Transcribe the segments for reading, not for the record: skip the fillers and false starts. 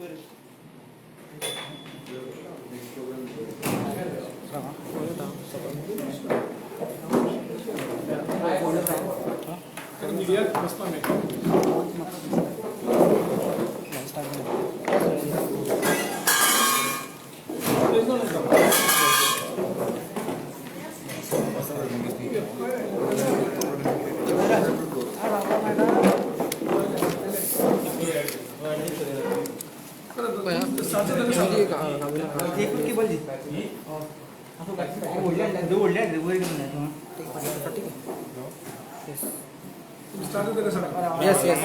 Yes, yes.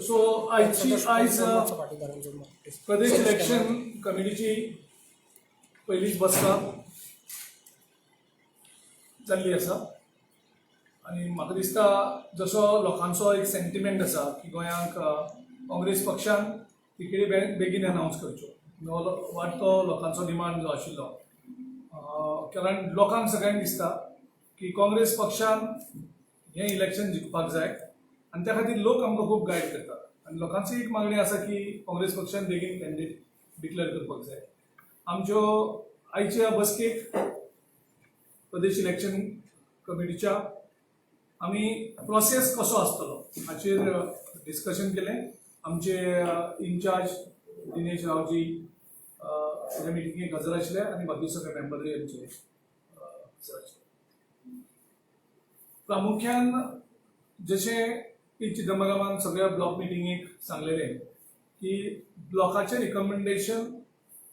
सो आयज प्रदेश election कमिटीची पहिलीच बसका जाल्ली आसा आनी म्हाका दिसता जसो लोकांचो एक सेंटिमेंट आसा की गोंयांक काँग्रेस पक्षान तिकेटी बेगीन अनाउन्स करच्यो वाट तो लोकांचो डिमांड जो आशिल्लो कारण लोकांक सगळ्यांक दिसता की काँग्रेस पक्षान हें इलेक्शन जिखपाक जाय आनी त्या खातीर लोक आमकां खूब गायड करतात आनी लोकांची एक मागणी आसा की काँग्रेस पक्षान बेगीन कॅन्डिडेट डिक्लेअर करपाक जाय आमच्यो आयच्या बसकेक प्रदेश इलेक्शन कमिटीच्या आमी प्रोसेस कसो आसतलो हाचेर डिस्कशन केलें आमचे इन्चार्ज दिनेश रावजी ह्या मिटिंगेक हजर आशिल्ले आनी बाकी सगळे मेंबरूय आमचे हजर आशिल्ले प्रामुख्यान जशें पी चिदंबरमान सगळ्या ब्लॉक मिटिंगेक सांगलेलें की ब्लॉकाचें recommendation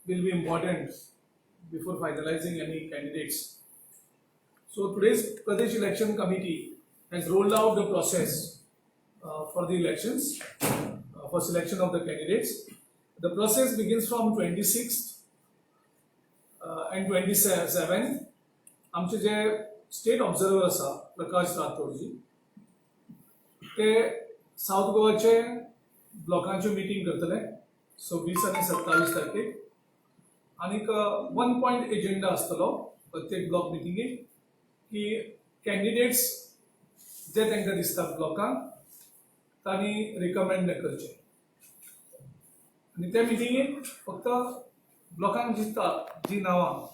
will be important before finalizing any candidates. So today's Pradesh Election Committee has rolled out the process for the elections, for selection of the candidates. The process begins from 26th and 27th. आमचे जे state observer आसा प्रकाश राठोडजी ते south गोवाचे ब्लॉकांचे meeting करतले 26 आनी 27 तारखेक आनीक 1 point agenda आसतलो प्रत्येक block मिटिंगेक की कॅन्डिडेट्स जे तांकां दिसता ब्लॉकांक तांणी रिकमेंड करचे आनी त्या मिटिंगेक फक्त ब्लॉकांक दिसता जी नांवां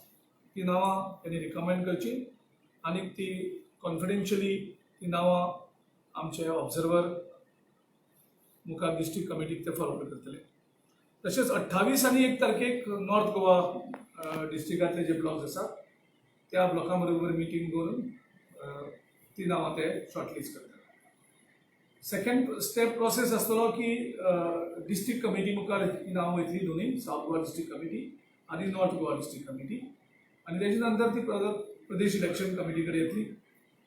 ती नांवां तांणी रिकमेंड करची आनी ती कॉन्फिडेन्शियली ती नांवां आमचे ऑब्झर्वर मुखार डिस्ट्रिक्ट कमिटीक ते फॉरवर्ड करतले तशेंच 28 आनी 1 तारखेक नॉर्थ गोवा डिस्ट्रिक्टांतले जे ब्लॉक्स आसात त्या ब्लॉकां बरोबर मिटींग करून ती नांवां ते शॉर्टलिस्ट करतले सेकंड स्टेप प्रोसेस आसतलो की डिस्ट्रिक्ट कमिटी मुखार ही नांवां वयतली दोनूय साऊथ गोवा डिस्ट्रिक्ट कमिटी आनी नॉर्थ गोवा डिस्ट्रिक्ट कमिटी आनी तेजे नंतर ती प्रदेश इलेक्शन कमिटी कडेन येतली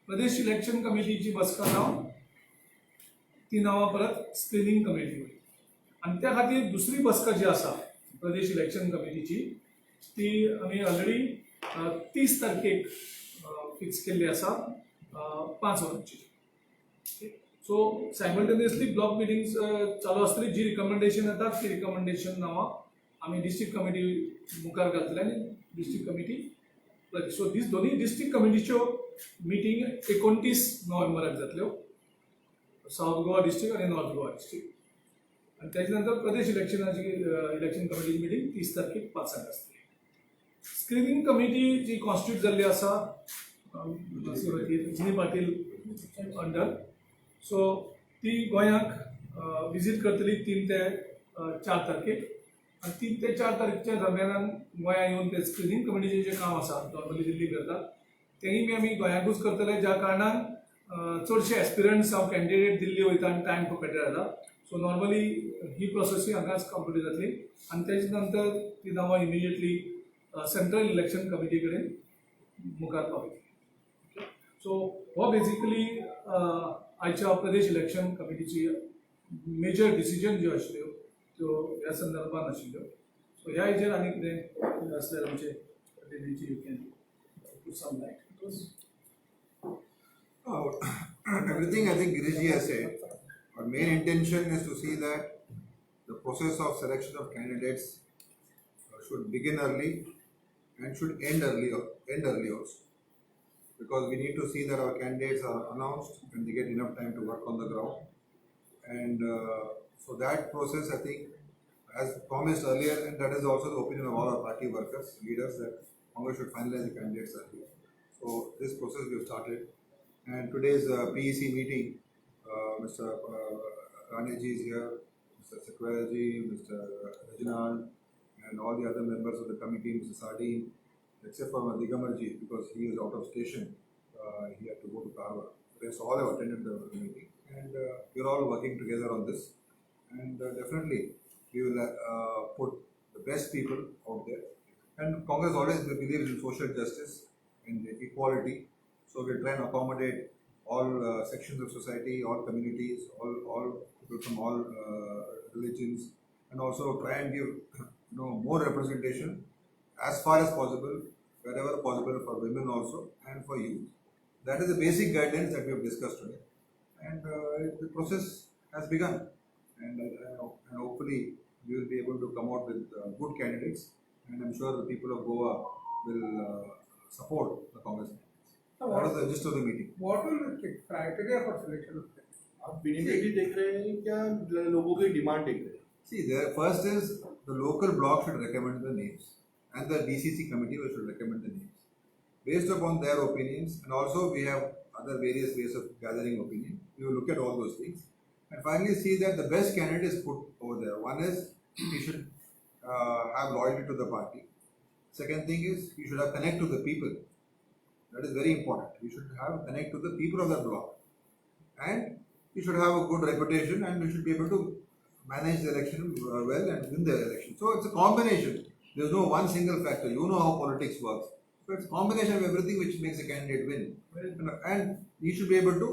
प्रदेश इलेक्शन कमिटीची बसका जावन ती नांवां परत स्क्रिनींग कमिटी वयतली आनी त्या खातीर दुसरी बसका जी आसा प्रदेश इलेक्शन कमिटीची ती आमी ऑलरेडी 30 तारखेक फिक्स केल्ली आसा 5 वरांची सो सायमल्टेनियसली ब्लॉक मिटिंग्स चालू आसतली जी रिकमेंडेशन येतात ती रिकमेंडेशन नांवां आमी डिस्ट्रिक्ट कमिटी मुखार घालतले आनी डिस्ट्रिक्ट कमिटी सो दीस दोनूय डिस्ट्रिक्ट कमिटीच्यो मिटींग 29 नोव्हेंबराक जातल्यो साऊथ गोवा डिस्ट्रिक्ट आनी नॉर्थ गोवा डिस्ट्रिक्ट आणि त्याच्यानंतर प्रदेश इलेक्शन कमिटीची मिटींग 30 तारखेक 5 आसतली स्क्रिनींग कमिटी जी कॉन्स्टिट्यूट जाल्ली आसा रजनी पाटील अंडर सो ती गोंयांक विजीट करतली 3 ते 4 तारखेक आनी 3 ते 4 तारखेच्या दरम्यान गोंया येवन ते स्क्रिनींग कमिटीचें जें काम आसा नॉर्मली दिल्ली करतात तेही बी आमी गोंयाकूच करतले, ज्या कारणान चडशे एस्पिरंट्स हांव कॅन्डिडेट दिल्ली वयता आनी टायम टू पेड्यार जाला. सो नॉर्मली ही प्रोसेस हांगाच कंप्लीट जातली आनी तेजे नंतर ती नांवां इमिजिएटली सेंट्रल इलेक्शन कमिटी कडेन मुखार पावयतली. सो हो बेजिकली आयच्या प्रदेश इलेक्शन कमिटीची मेजर डिसिजन ज्यो आशिल्ल्यो त्यो ह्या संदर्भान आशिल्ल्यो. सो ह्या हेजेर आनी कितें आसल्यार आमचे प्रतिनिधी you can put some light. Everything I think Giriji has said. Our main intention is to see that the process of selection of candidates should begin early and should end early also. Because we need to see that our candidates are announced and they get enough time to work on the ground. And so that process, I think, as promised earlier, and that is also the opinion of all our party workers, leaders, that Congress should finalize the candidates early. So this process we have started. And today's PEC meeting, Mr. Raneji is here, Mr. Sekwaji, Mr. Rajinal, and all the other members of the committee, Mr. Sardin, except for Digamarji, because he is out of station. He had to go to Karwa. Rest all have attended the meeting, and we're all working together on this. And definitely, we will put the best people out there. And Congress always believes in social justice and equality. So we'll try and accommodate all sections of society, all communities, all people from all religions, and also try and give more representation as far as possible, wherever possible, for women also and for youth. That is the basic guidelines that we have discussed today, and the process has begun, and hopefully we will be able to come out with good candidates, and I'm sure the people of Goa will support the Congress. That was the gist of the meeting. What will the criteria for selection of candidates? आप विनिबिलिटी देख रहे हैं क्या लोगों की demand देख रहे हैं? See, the first is the local block should recommend the names, and the DCC committee should recommend the names based upon their opinions, and also we have other various ways of gathering opinion. We will look at all those things, and finally see that the best candidate is put over there. One is he should have loyalty to the party. Second thing is he should have connect to the people. That is very important. We should have connect to the people of the block, and we should have a good reputation, and we should be able to manage the election well and win the election. So it's a combination. There's no one single factor. You know how politics works. So it's a combination of everything which makes a candidate win, and he should be able to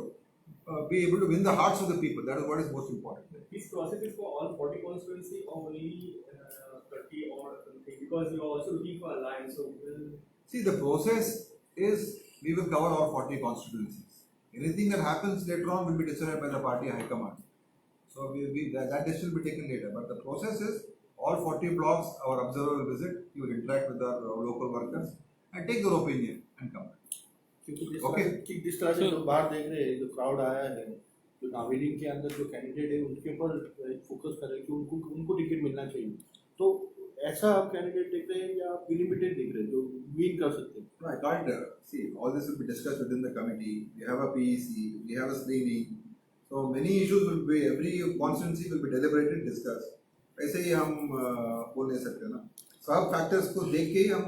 win the hearts of the people. That is what is most important. This process is for all 40 constituency or only 30 or something? Because you are also looking for alliance. So See, the process is we will cover all 40 constituencies. Anything that happens later on will be decided by the party high command. So that decision will be taken later. But the process is all 40 blocks our observer will visit. He will interact with our local workers and take their opinion and come back. क्योंकि जिस तरह से जो बाहर देख रहे हैं, जो क्राउड आया है, जो नामिनेटिंग के अंदर जो कैंडिडेट है उनके ऊपर फोकस कर रहे हैं कि उनको टिकट मिलना चाहिए. तो ऐसा आप कैंडिडेट देख रहे हैं या आप लिमिटेड देख रहे हैं जो विन कर सकते हैं? No, I can't see. All this will be discussed within the committee. We have a PEC, we have a screening. So many issues will be, every constituency will be deliberated, discussed. ऐसे ही हम बोल नहीं सकते ना. सब factors को देख के ही हम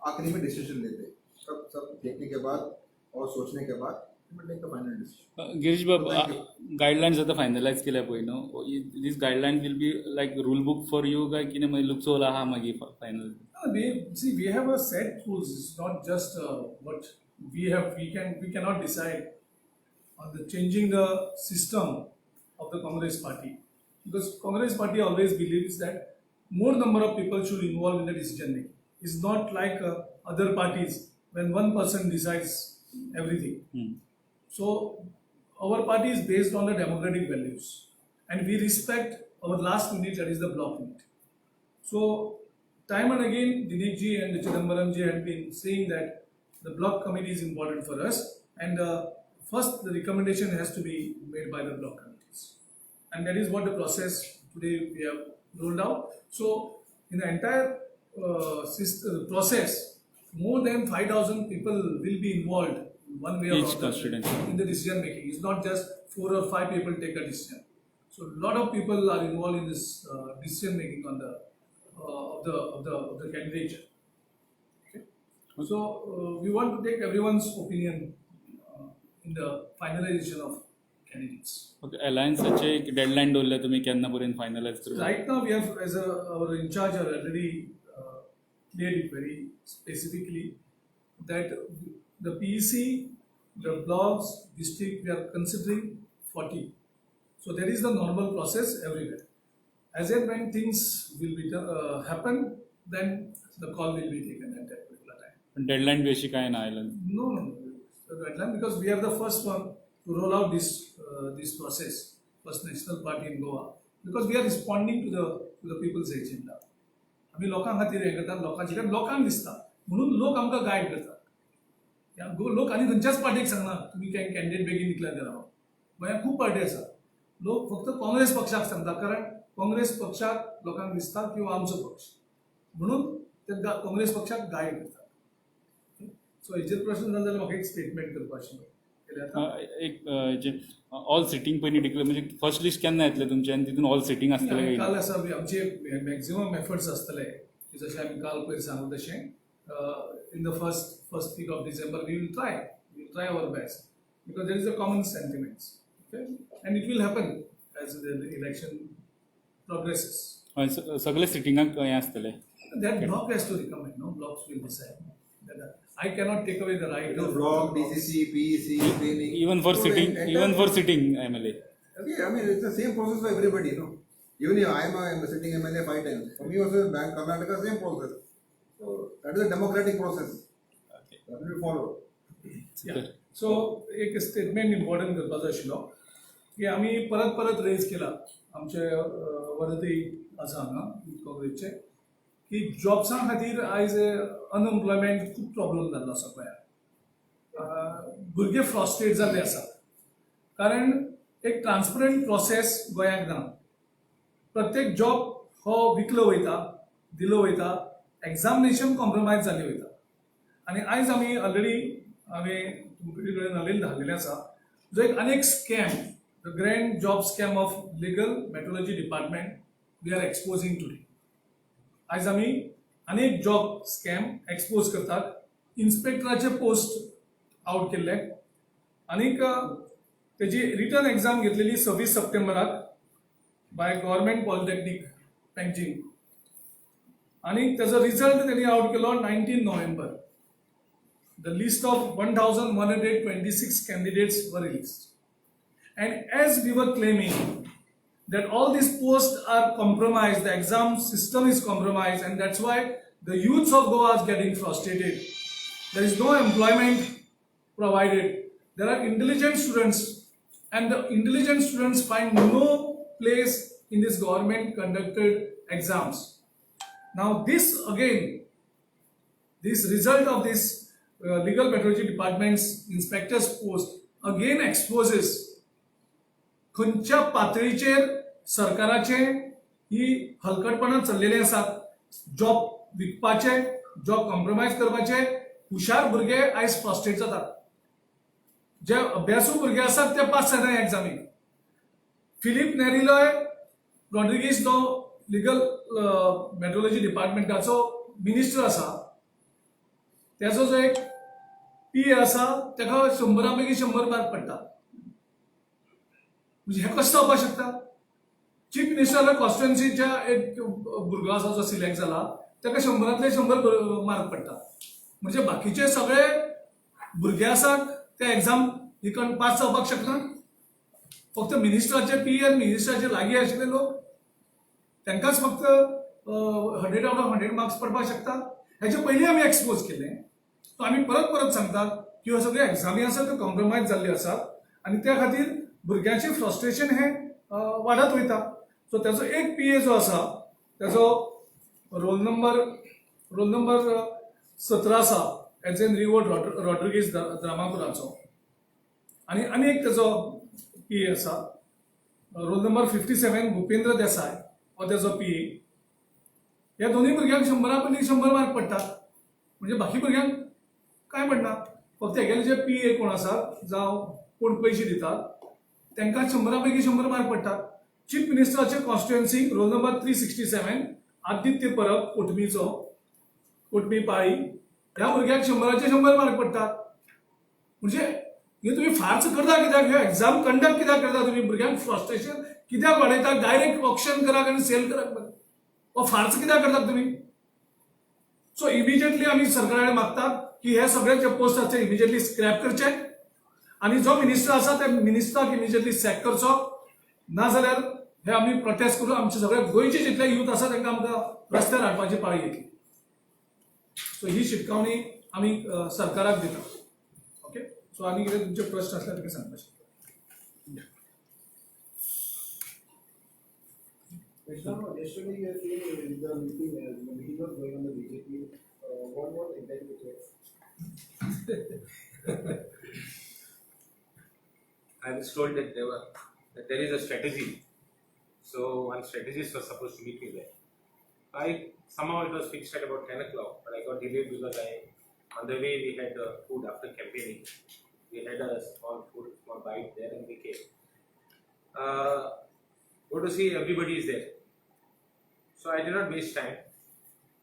आखिरी में डिसीजन लेते हैं. सब देखने के बाद और सोचने के बाद we take the final decision. Girish बाब, गायडलायन्स आतां फायनलायज केल्या पळय न्हू, this guideline will be like rule book for you काय कितें मागीर लुकचोल आहा मागीर final? We have a set rules. It's not just what we have. We cannot decide on the changing the system of the Congress party, because Congress party always believes that more number of people should involve in the decision making. It's not like other parties when one person decides everything. So our party is based on the democratic values, and we respect our last unit, that is the block unit. So time and again, Dinesh ji and Chidambaram ji had been saying that the block committee is important for us, and first the recommendation has to be made by the block committees, and that is what the process today we have rolled out. So in the entire process, more than 5,000 people will be involved one way or Each another constituency. in the decision making. It's not just 4 or 5 people take a decision. So a lot of people are involved in this decision making on the of the candidature. So we want to take everyone's opinion in the finalization of candidates. Okay अलायन्साचे एक deadline दवरल्या तुमी केन्ना पर्यंत finalise करता Right now we have, as our in charge are already cleared it very specifically that the PEC, the blocks, district, we are considering 40. So that is the normal process everywhere. As and when things will be happen, then the call will be taken at that particular time. पण deadline B अशी काय ना Allen No, the deadline, because we are the first one to roll out this process, first national party in Goa, because we are responding to the people's agenda. आम्ही लोकां खातीर हें करतात, लोकांचे कारण लोकांक दिसता म्हणून लोक आमकां गायड करतात. लोक आनी खंयच्याच पार्टीक सांगना तुमी कॅन्डिडेट बेगीन निकल्या ते राव. गोंयांत खूब पार्टी आसा. लोक फक्त काँग्रेस पक्षाक सांगता कारण काँग्रेस पक्षाक लोकांक दिसता की हो आमचो पक्ष म्हणून ते काँग्रेस पक्षाक गायड करतात. सो हेचेर प्रश्न जालो जाल्यार म्हाका एक स्टेटमेंट करपाक आशिल्लो. एक जे ऑल सिटींग पयलीं डिक्लेअर म्हणजे फर्स्ट लिस्ट केन्ना येतले तुमचे आनी तितून ऑल सिटींग आसतले आमी काय काल आसा आमचे मॅक्झिमम एफर्ट्स आसतले की जशें आमी काल पयर सांगलो तशें in the first week of December we will try our best because there is a common sentiments and it will happen as the election progresses. सगळे सिटींगाक हें आसतले That block has to recommend, no? Blocks will decide. I cannot take away the right The of block, DCC, PEC, training. Even for So sitting the even entire- for sitting MLA. Okay, I mean, it's the same process for everybody, you know. Even if I am a sitting MLA 5 times, for me also Bank Karnataka, same process. So that is a democratic process. That will be followed. Yeah. So एक statement important करपाचो आशिल्लो की आमी परत परत raise केला आमचे वरती आसा हांगा यूथ काँग्रेसचे की जॉब्सां खातीर आयज अनएम्प्लॉयमेंट खूब प्रॉब्लम जाल्लो आसा गोंयांत. भुरगे फ्रस्ट्रेट जाल्ले आसा कारण एक ट्रान्सपरंट प्रोसेस गोंयांत ना. प्रत्येक जॉब हो विकलो वयता दिलो वयता एग्जामिनेशन कॉम्प्रोमायज जाल्ली वयता. आनी आयज आमी ऑलरेडी हांवें तुमचे कडेन ऑलरेडी धाडलेलें आसा जो एक आनीक scam the grand job scam of legal metrology department we are exposing today. आयज आमी अनेक जॉब स्कॅम एक्सपोज करतात. इन्स्पेक्टराचे पोस्ट आउट केल्ले आनीक तेजी रिटर्न एग्जाम घेतलेली 26 सप्टेंबराक बाय गव्हर्मेंट पॉलिटेक्निक पेंजीम आनीक तेजो रिजल्ट तेणी out Kelo 19 November. The list of 1,126 candidates were released. And as we were claiming that all these posts are compromised, the exam system is compromised, and that's why the youths of Goa is getting frustrated. There is no employment provided. There are intelligent students, and the intelligent students find no place in this government conducted exams. Now this again, this result of this legal metrology department's inspector's post again exposes खंयच्या पातळीचेर सरकाराचे ही हलकटपणां चल्लेली आसात. Job विकपाचे, job compromise करपाचे हुशार भुरगे आयज frustrate जातात. जे अभ्यासू भुरगे आसात ते पास जायना एग्जामीक. फिलीप नेरिलोय रॉड्रिगीस जो लिगल मेट्रोलॉजी डिपार्टमेंटाचो मिनिस्टर आसा त्याचो जो एक पी आसा ताका 100 पैकी 100 मार्क पडटा. म्हणजे हे कशें जावपाक शकता. चीफ मिनिस्टर कॉन्स्टिट्युएन्सीच्या एक भुरगो आसा जो सिलेक्ट जाला ताका 100तले 100 मार्क पडटा. म्हणजे बाकीचे सगळे भुरगे आसात ते एग्जाम हिकन पास जावपाक शकना. फक्त मिनिस्टराचे पी आनी मिनिस्टराचे लागीं आशिल्ले लोक तांकांच फक्त 100 आउट ऑफ 100 मार्क्स पडपाक शकता. हेचे पयलीं आमी एक्सपोज केलें. सो आमी परत परत सांगतात की ह्यो सगळ्यो एक्झामी आसात त्यो कॉम्प्रोमायज जाल्ल्यो आसात आनी त्या खातीर भुरग्यांचें फ्रस्ट्रेशन हें वाडत वयता. सो तेजो एक पी जो आसा तेजो रोल नंबर 17 आसा एज एन रिवोड रॉड्रिगीस द्रामापुराचो आनी एक तेजो पी आसा रोल नंबर 57 भुपेंद्र देसाय हो तेजो पी. ह्या दोन्ही भुरग्यांक 100 पैकी 100 मार्क पडटात. म्हणजे बाकी भुरग्यांक कांय पडना. फक्त हेगेले जे पी कोण आसात जावं कोण पयशे दितात तांकां 100 पैकी 100 मार्क पडटात. चीफ मिनिस्टराचे constituency roll number 367 Aditya Parab कोटमी पाळी ह्या भुरग्याक 100चे 100 मार्क पडटात म्हणजे हे तुम्ही फारच करता कित्याक ह्यो एक्झाम कंडक्ट कित्याक करता तुम्ही भुरग्यांक फ्रस्ट्रेशन कित्याक वाडयता डायरेक्ट ऑप्शन कराक आनी सेल कराक बरें वा फारच कित्याक करतात तुम्ही सो इमिजिएटली आमी सरकाराकडे मागतात की हे सगळे जे पोस्ट आसा ते इमिजिएटली स्क्रॅप करचे आणि जो मिनिस्टर आसा त्या मिनिस्टराक इमिजिएटली सॅक करचो नाजाल्यार हे आमी प्रोटेस्ट करून आमचे सगळे गोंयचे जितले यूथ आसा तांकां आमकां रस्त्यार हाडपाची पाळी येतली सो ही शिटकावणी आमी सरकाराक दिता ओके सो आनी कितें तुमचे प्रश्न आसल्यार तुका सांगपाचें Yesterday you have seen in the meeting was going on the BJP. What was exactly the I was told that there is a strategy. So one strategist was supposed to meet me there. Somehow it was fixed at about 10 o'clock, but I got delayed because on the way we had food after campaigning. We had a small bite there and we came. Go to see everybody is there. So I did not waste time.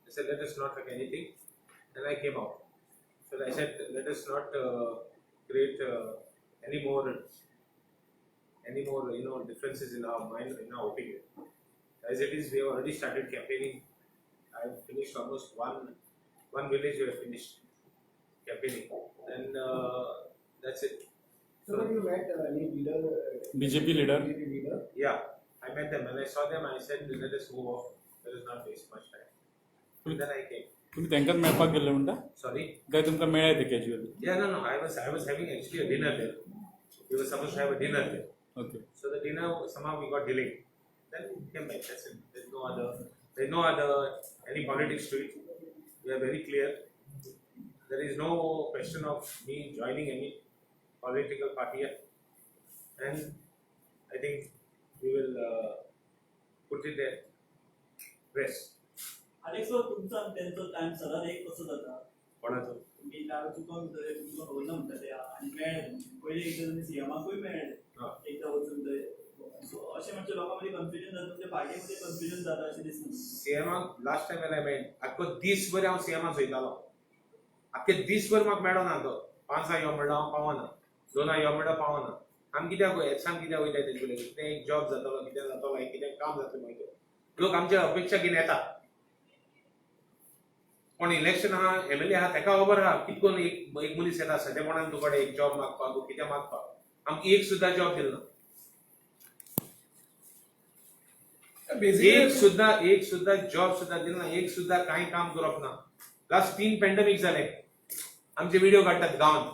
I said, let us not have anything. And I came out. So I said, let us not create any more differences in our mind, in our opinion. As it is, we have already started campaigning. I have finished almost one village. We have finished campaigning, and that's it. So when you met any leader? BJP leader. BJP leader? Yeah, I met them. When I saw them, I said, let us move off. Let us not waste much time. And then I came. तुम्ही तांकांच मेळपाक गेल्ले म्हणटा Sorry. काय तुमकां मेळ्ळे ते casually Yeah, no. I was having actually a dinner there. We were supposed to have a dinner there. Okay So the dinner somehow we got delayed. Then we came back. That's it. There's no other any politics to it. We are very clear. There is no question of me joining any political party yet. And I think we will put it there. Rest. आलेख sir तुमचा आणि त्यांचा time सरार एक कसं जाता कोणाचं? तुम्ही त्या चुकून तुमकां खबर ना म्हणटा ते आणि मेळ्ळे पयले एकदा तुमी सीएमाकूय मेळ्ळे एकदा वचून थंय सो अशें म्हणजे लोकांमध्ये कन्फ्युजन जाता तुमच्या पार्टीमध्ये कन्फ्युजन जाता अशें दिसना सीएमाक last time when I met आख्खो दीसभर हांव सीएमाक वयतालो आख्खे दीसभर म्हाका मेळो ना तो 5 यो म्हणल्यार हांव पावना 2 यो म्हणल्यार पावना आमी कित्याक एसांक कित्याक वयताय तेंचे कडेन कितें एक जॉब जातालो कितें जातालो कितें काम जातलें मागीर लोक आमचे अपेक्षा घेवन येता पण इलेक्शन आहा एमएलए आहा तेका खबर आहा कितकोन एक मनीस येता सदेपणान तुकडे एक जॉब मागपाक कितें मागपाक आमकां एक सुद्दां जॉब दिलो ना एक सुद्दां जॉब सुद्दां दिलो ना एक सुद्दां कांय काम करप ना लास्ट 3 पॅन्डेमिक जाले आमचे व्हिडिओ काडटात गांवांत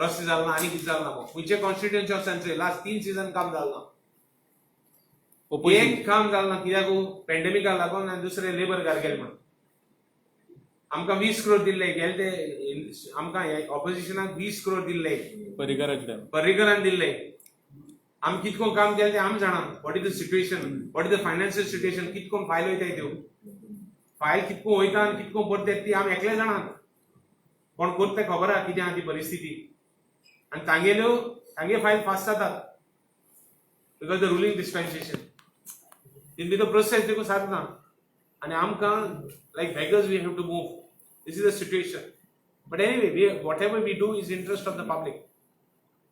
रस्ते जाल ना आनी कितें जाल ना खंयचे constituency of century last 3 season काम जाल ना एक काम जाल ना कित्याक पॅन्डेमिकाक लागून आनी दुसरे लेबर गारगेले म्हण आमकां 20 करोड दिल्ले गेले ते आमकां ऑपोजिशनाक 20 करोड दिल्ले पर्रीकरान दिल्ले आमी कितको काम केलें तें आमी जाणा what is the situation what is the financial situation कितको फायल वयताय त्यो फायल कितको वयता आनी कितको परते ती आमी एकले जाणा कोण करता खबर आहा कितें आहा ती परिस्थिती आनी तांगे फायल फास्ट जातात because the ruling dispensation in the process देखून सारना आनी आमकां like beggars we have to move. This is the situation. But anyway, whatever we do is interest of the public.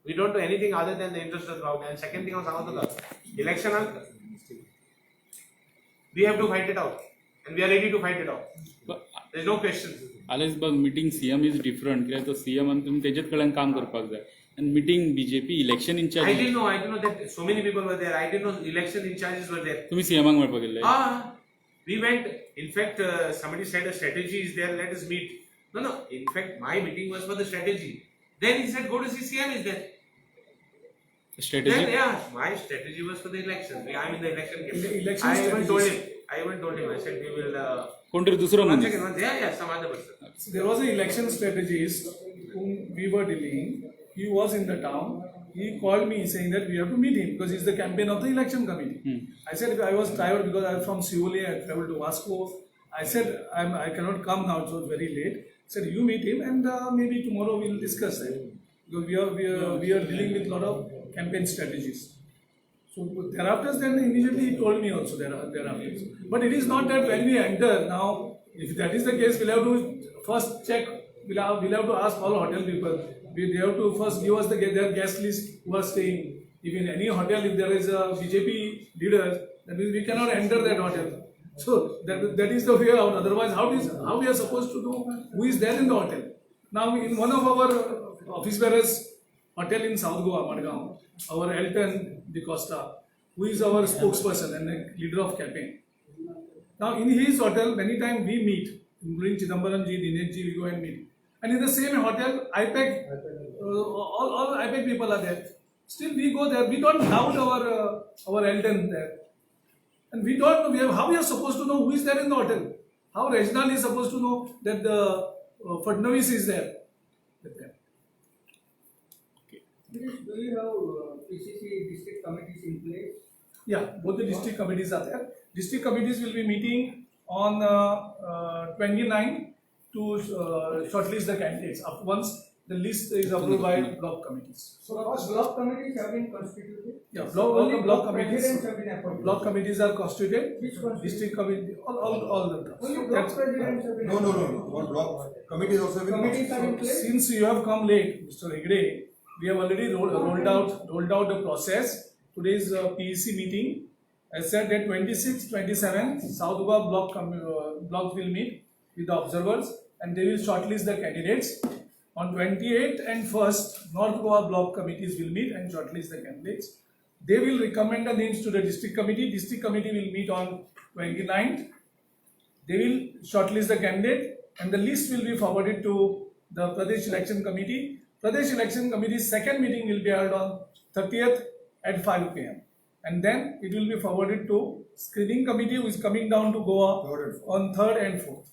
We don't do anything other than the interest of the public. And second thing I was saying, election, we have to fight it out. And we are ready to fight it out. There is no question. आलेच बघ meeting CM is different कित्याक तो CM आनी तुमी तेजेच कडल्यान काम करपाक जाय आनी meeting BJP election in charge I didn't know that so many people were there. I didn't know election in charges were there. तुमी सीएमाक मेळपाक गेल्ले We went, in fact, somebody said a strategy is there, let us meet. No, in fact, my meeting was for the strategy. Then he said, go to CCM is there. Strategy? Then, yeah, my strategy was for the election. I am in the election In the campaign. election I even told him, strategies. I said, we will, कोणतरी दुसरो one मनीस second, yeah, some other person. So there was an election strategist whom we were dealing. He was in the town. He called me saying that we have to meet him because he's the campaign of the election committee. I said I was tired because I was from Seoul. I traveled to Vasco. I said I cannot come now. It was very late. I said you meet him and maybe tomorrow we'll discuss it because we are dealing with a lot of campaign strategies. So thereafter, then immediately he told me also thereafter. But it is not that when we enter now, if that is the case, we'll have to first check. We'll have to ask all hotel people. They have to first give us their guest list who are staying. If in any hotel, if there is a BJP leader, that means we cannot enter that hotel. So that is the way out. Otherwise, how we are supposed to know who is there in the hotel? Now, in one of our office bearers hotel in South Goa, Madgaon, our Elton De Costa, who is our spokesperson and the leader of campaign. Now, in his hotel, many times we meet, including Chidambaram ji, Dinesh ji, we go and meet. And in the same hotel, IPAC, all IPAC people are there. Still, we go there. We don't doubt our Elton there. And we don't know how we are supposed to know who is there in the hotel. How Rajnan is supposed to know that the Fadnavis is there with them. Do you have PCC district committees in place? Yeah, both the district committees are there. District committees will be meeting on 29 to shortlist the candidates once the list is approved by block committees. So block committees have been constituted? Yeah, Only block committees. presidents have been appointed? Block committees are constituted. Which ones? District committee, all the blocks. Only block That's- presidents have been No. appointed? What block committees also have been. Committees are in place? Since you have come late, Mr. Hegde, we have already rolled out the process. Today's PEC meeting. As said that 26, 27, South Goa blocks will meet with the observers and they will shortlist the candidates. On 28th and 1st, North Goa block committees will meet and shortlist the candidates. They will recommend the names to the district committee. District committee will meet on 29th. They will shortlist the candidate and the list will be forwarded to the Pradesh Election Committee. Pradesh Election Committee's second meeting will be held on 30th at 5 p.m. And then it will be forwarded to screening committee who is coming down to Goa Third and on 3rd and 4th.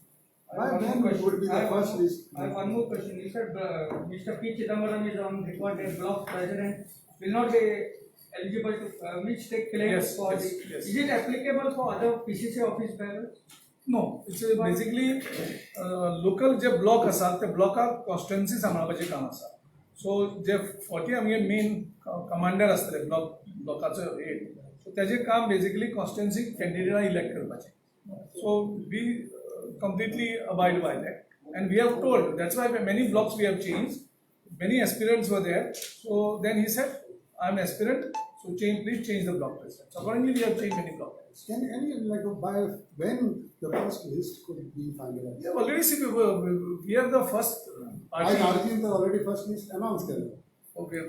Why then would be the first list? I have one more question. You said Mr. P. Chidambaram is on record as block president. Will not be eligible to which take claim Yes, for yes, the. yes. Is it applicable for other PCC office bearers? No, it's basically local J block आसात ते blocka constituency सांभाळपाचें काम आसा. So जे 40 आमगे main commander आसतले blockaचो head. So तेजें काम basically constituency candidate elect करपाचें. So we completely abide by that. And we have told, that's why many blocks we have changed. Many aspirants were there. So then he said, I'm aspirant, so please change the block president. So accordingly we have changed many block presidents. Can any like by when the first list could be finalized? We have already seen, we are the first I party. argue the already first list announced there. Okay,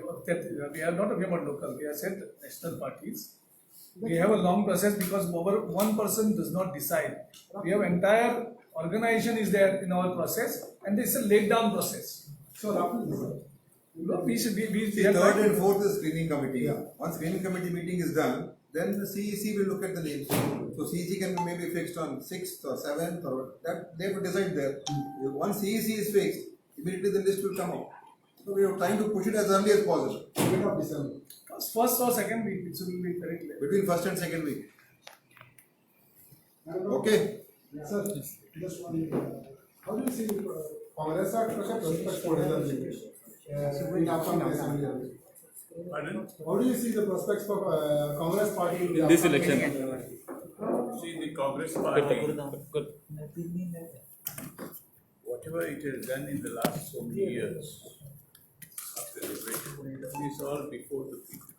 we are not talking about local, we have said national parties. We have a long process because one person does not decide. We have entire organization is there in our process and it's a laid down process. So roughly, We should be See, third and fourth is screening committee. Yeah. Once screening committee meeting is done, then the CEC will look at the names. So CEC can maybe fixed on 6th or 7th or that they will decide there. Once CEC is fixed, immediately the list will come out. So we have time to push it as early as possible. mid of December. first or second week, it will be very clear. Between first and second week. And, Okay. Sir, just one. How do you see Congress are prospects for in upcoming assembly? Pardon? How do you see the prospects for Congress party In this upcoming election. assembly? See, the Congress party, whatever it has done in the last so many years, after liberation, is all before the people.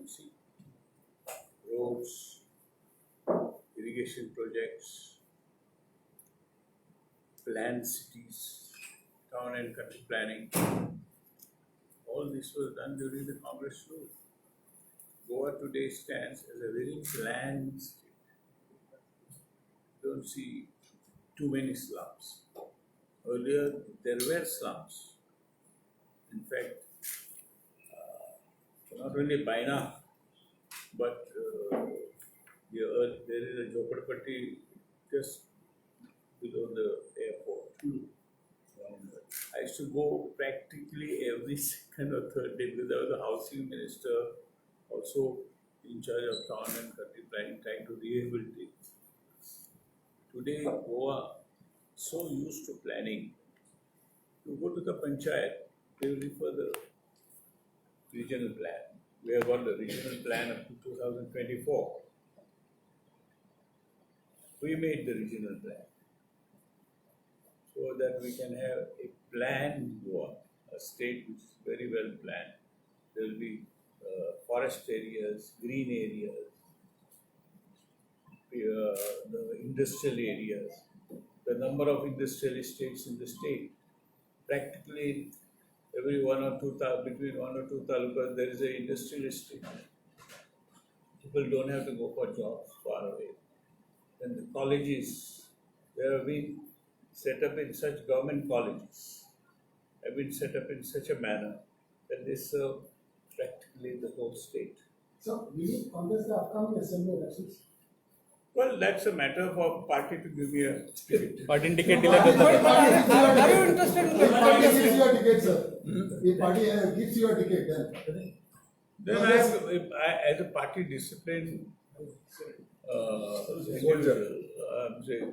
See, roads, irrigation projects, planned cities, town and country planning, all this was done during the Congress rule. Goa today stands as a very planned state. Don't see too many slums. Earlier there were slums. In fact, not only Baina, but there is a Jhopadpatti just below the airport. I used to go practically every second or third day because I was the housing minister, also in charge of town and country planning, trying to rehabilitate. Today, Goa so used to planning. You go to the panchayat, they will refer the regional plan. We have got the regional plan up to 2024. We made the regional plan. so that we can have a planned Goa, a state which is very well planned. There will be forest areas, green areas, the industrial areas, the number of industrial estates in the state. Practically every between one or two talukas there is an industrial estate. People don't have to go for jobs far away. And the colleges, there have been set up in such government colleges, have been set up in such a manner that they serve practically the whole state. So, will you contest the upcoming assembly elections? Well, that's a matter for party to give me a ticket. Party ticket दिला तर Are you interested in If party gives you a ticket, sir. If party gives you a ticket, then. Then as a party discipline individual, I'm saying,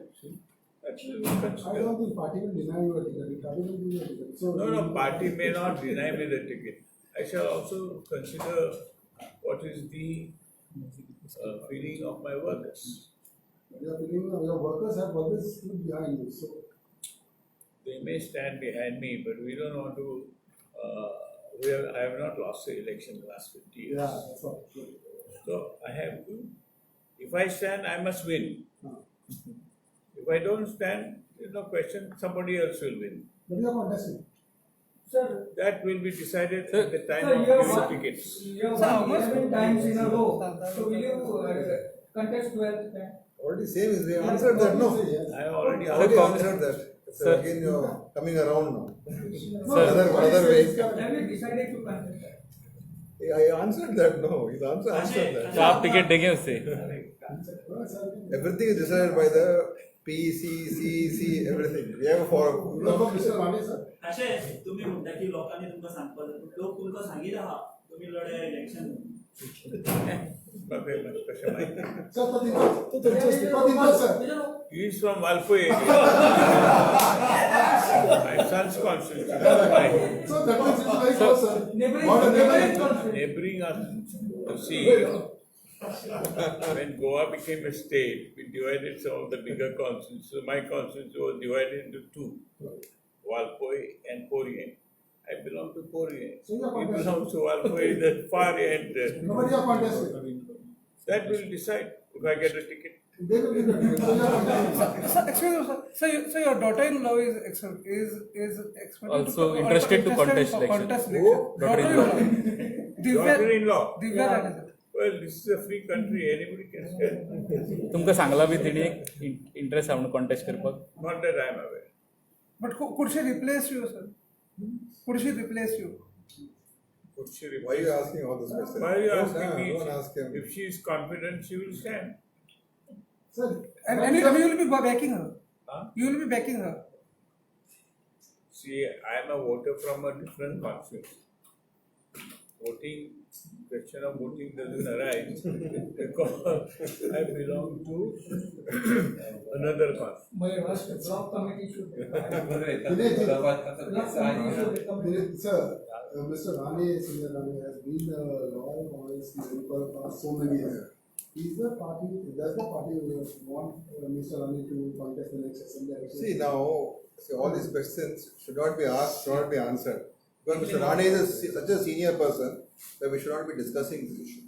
actually we I consider. don't think party will deny you a ticket. If party will give you a ticket. So, No, party may not deny me the ticket. I shall also consider what is the feeling of my workers. Your feeling, your workers have always stood behind you. So, They may stand behind me, but we don't want to. I have not lost the election the last 50 years. yeah, that's all. So I have to. If I stand, I must win. If I don't stand, there's no question. Somebody else will win. But you are contesting. Sir, That will be decided at the time sir, of you have giving won- tickets. you have won 11 times in a row. So will you contest 12th time? Already same is, we answered that, no? Yes. I have already Already answered. answered that. So Sir. again you're coming around now. No, Other way. Have you decided to contest? I answered that, no, his answer answered that. तो आप ticket देंगे उससे Everything is decided by the P, C, C, C, everything. We have a forum. Mr. Rane, sir. अशें तुम्ही म्हणटा की लोकांनी तुमकां सांगपाक जाय पूण लोक तुमकां सांगीत आहा तुम्ही लढे इलेक्शन कशें माहिती? Sir, Pradeep, sir. He is from Valpo area. My son's constituency. So that means it's very close, sir. What a neighboring. Neighboring us. You see, when Goa became a state, we divided some of the bigger constituencies. So my constituency was divided into two, Valpoi and Porien. I belong to Porien. So you are He contesting. belongs to Valpoi, the far end. Nobody are contesting. That will decide if I get a ticket. They will give the ticket. So you are contesting. Excuse me, sir. So your daughter-in-law is expected Also interested to contest election. Who? Daughter-in-law. Daughter-in-law. Divya Rane, sir. Well, this is a free country. Anybody can stand. तुमकां Sangla B तेणी interest हा म्हणून contest करपाक Not that I am aware. But could she replace you, sir? Could she replace you? Could she Why are you asking all those questions? Why are you Don't- asking me? Don't ask him. If she is confident, she will stand. Sir, And you will be backing her. Huh? You will be backing her. See, I am a voter from a different constituency. Question of voting doesn't arise because I belong to another constituency. Block committee should. Sir, Mr. Rane, Senior Rane has been a loyal Congress member for so many years. Does the party want Mr. Rane to contest the next assembly election? See now, all these questions should not be asked, should not be answered. Because Mr. Rane is such a senior person that we should not be discussing this issue.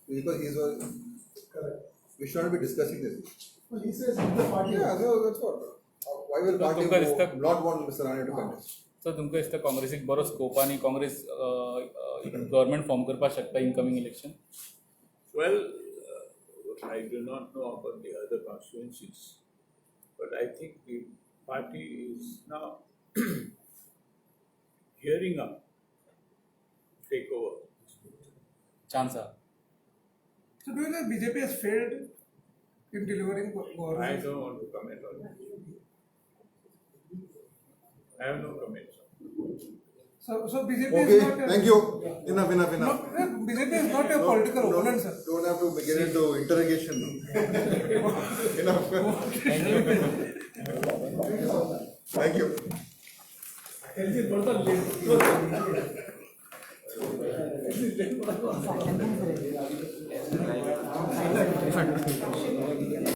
Because he is Correct. we should not be discussing this issue. Well, he says if the party. Yeah, so that's what. Why will party तुमकां दिसता- not want Mr. Rane to contest? सो तुमकां दिसता काँग्रेसीक बरो scope आनी Congress government form करपाक शकता incoming election Well, I do not know about the other constituencies, but I think the party is now gearing up to take over. Chance हा So do you know BJP has failed in delivering I government? don't want to comment on that. I have no comments on that. So BJP Okay, is not. thank you. Enough. No, BJP is not a political opponent, sir. Don't have to get into interrogation. Enough. Thank you.